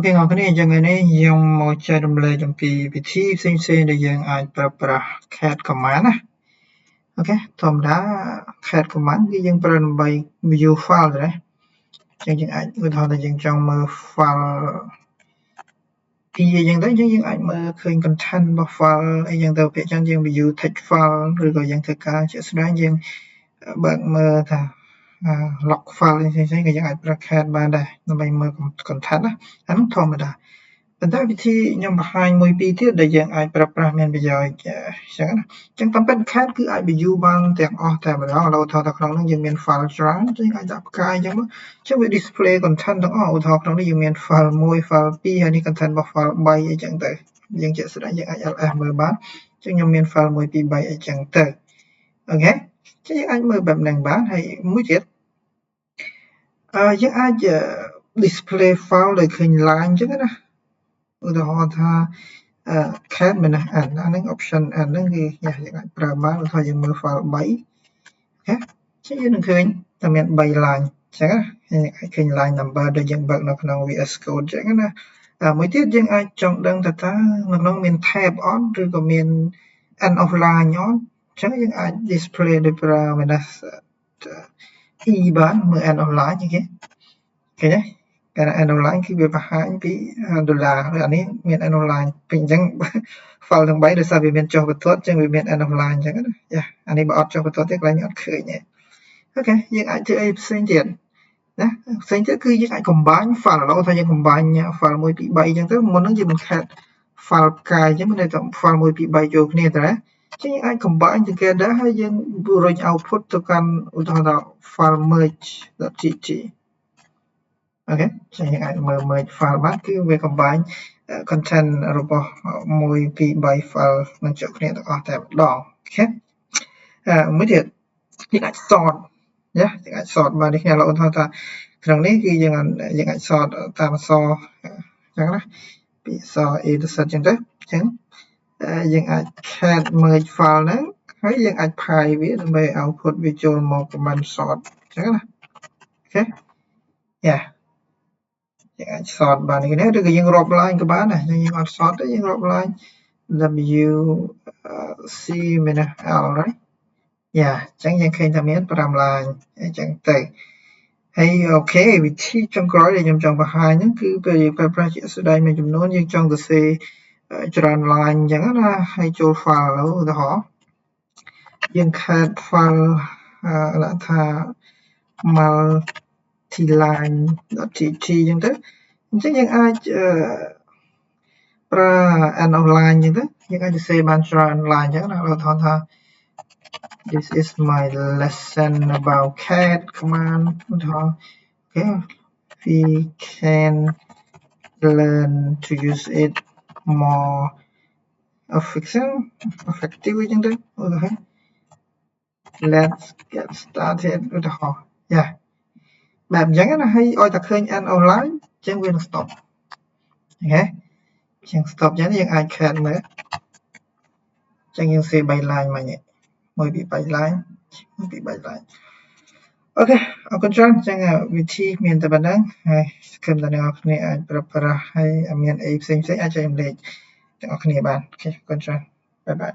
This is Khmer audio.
Ok, ngọc cái này chẳng ngày này dùng một chai đầm lệ trong vị trí sinh để dùng ai cat command á. Ok, thầm đã cat command cái dùng phần bài view file rồi đấy. Chẳng chẳng ai người thằng là dùng trong mơ file thì dùng tới những ai mơ khơi content vào file ai dùng tàu phía trong dùng view text file rồi gọi dùng thực ca sẽ đánh dùng bạn mơ thà lock file thì cái dùng ai cat ban đây nó bay mơ content á. Anh thầm đãប៉ុន្តែវិធីខ្ញុំបង្ហាញមួយពីរទៀតដែលយើងអាចប្រើប្រាស់មានប្រយោជន៍ចឹងណាអញ្ចឹងតាមពិត CAD គឺអាច view បានទាំងអស់តែម្ដងឥឡូវថាក្នុងនោះយើងមាន file ច្រើនយើងអាចដាក់ផ្កាយអញ្ចឹងមកអញ្ចឹងវា display content ទាំងអស់ឧទាហរណ៍ក្នុងនេះយើងមាន file 1 file 2ហើយនេះ content របស់ file 3អីចឹងទៅយើងជាក់ស្ដែងយើងអាច ls មើលបានអញ្ចឹងខ្ញុំមាន file 1 2 3អីចឹងទៅអូខេអញ្ចឹងយើងអាចមើលបែបហ្នឹងបានហើយមួយទៀតយើងអាច display file ដោយឃើញ line អញ្ចឹងណាឧទាហរណ៍ថាCAD មែនណាអាហ្នឹង option អាហ្នឹងគឺយើងអាចប្រើបានឧទាហរណ៍យើងមើល file 3ណាចឹងយើងនឹងឃើញតែមាន3 line ចឹងណាយើងអាចឃើញ line number ដែលយើងបើកនៅក្នុង VS Code ចឹងណាមួយទៀតយើងអាចចង់ដឹងថាតើនៅក្នុងមាន tab អត់ឬក៏មាន end of line អត់ចឹងយើងអាច display ដោយប្រើ minus e បានមើល end of line អូខេឃើញទេការ end of line គឺវាបង្ហាញពីដុល្លារអានេះមាន end of line ពីអញ្ចឹង file ទាំង3ដោយសារវាមានចុះបន្ទាត់អញ្ចឹងវាមាន end of line អញ្ចឹងណាយ៉ាអានេះបើអត់ចុះបន្ទាត់ទេកន្លែងអត់ឃើញទេអូខេយើងអាចធ្វើអីផ្សេងទៀតណាផ្សេងទៀតគឺយើងអាច combine file ឥឡូវថាយើង combine file 1 2 3អញ្ចឹងទៅមុនហ្នឹងយើងមិនខេត file ផ្កាយអញ្ចឹងមានតែ file 1 2 3ចូលគ្នាទៅណាអញ្ចឹងយើងអាច combine together ហើយយើងរុញ output ទៅកាន់ឧទាហរណ៍ថា file merge.txt អូខេចឹងយើងអាចមើល merge file បានគឺវា combine content របស់1 2 3 file នឹងចូលគ្នាទាំងអស់តែម្ដងអូខេមួយទៀតយើងអាច sort ណាយើងអាច sort បាននេះខ្ញុំឧទាហរណ៍ថាក្នុងនេះគឺយើងអាច sort តាមអក្សរអញ្ចឹងណាពីអក្សរ A ទៅ Z អញ្ចឹងទៅអញ្ចឹងយើងអាច cat merge file ហ្នឹងហើយយើងអាចផាយវាដើម្បី output វាចូលមក command sort អញ្ចឹងណាអូខេយ៉ាយើងអាច sort បាននេះណាឬក៏យើងរាប់ line ក៏បានដែរយើងអត់ sort ទេយើងរាប់ line W C មែនណា L right យ៉ាអញ្ចឹងយើងឃើញថាមាន5 line អញ្ចឹងទៅហើយអូខេវិធីចុងក្រោយដែលខ្ញុំចង់បង្ហាញហ្នឹងគឺពេលយើងប្រើប្រាស់ជាក់ស្ដែងមួយចំនួនយើងចង់សរសេរច្រើន line អញ្ចឹងណាហើយចូល file ឥឡូវឧទាហរណ៍យើង cat file ដាក់ថា multiline.txt អញ្ចឹងទៅអញ្ចឹងយើងអាចប្រើ end of line អញ្ចឹងទៅយើងអាចសរសេរបានច្រើន line អញ្ចឹងណាឧទាហរណ៍ថា this is my lesson about cat command ឧទាហរណ៍ okay we can learn to use it more effective អញ្ចឹងទៅអូខេ let's get started ឧទាហរណ៍យ៉ាបែបអញ្ចឹងណាហើយឲ្យតែឃើញ end of line អញ្ចឹងវានឹង stop អូខេអញ្ចឹង stop អញ្ចឹងយើងអាច cat មើលអញ្ចឹងយើងសេ3 line មកនេះ1 2 3 line 1 2 3 line អូខេអរគុណច្រើនអញ្ចឹងវិធីមានតែប៉ុណ្ណឹងហើយសង្ឃឹមថាអ្នកនរគ្នាអាចប្រើប្រាស់ហើយមានអីផ្សេងអាចចែករំលែកទាំងអស់គ្នាបានអូខេអរគុណច្រើនបាយបាយ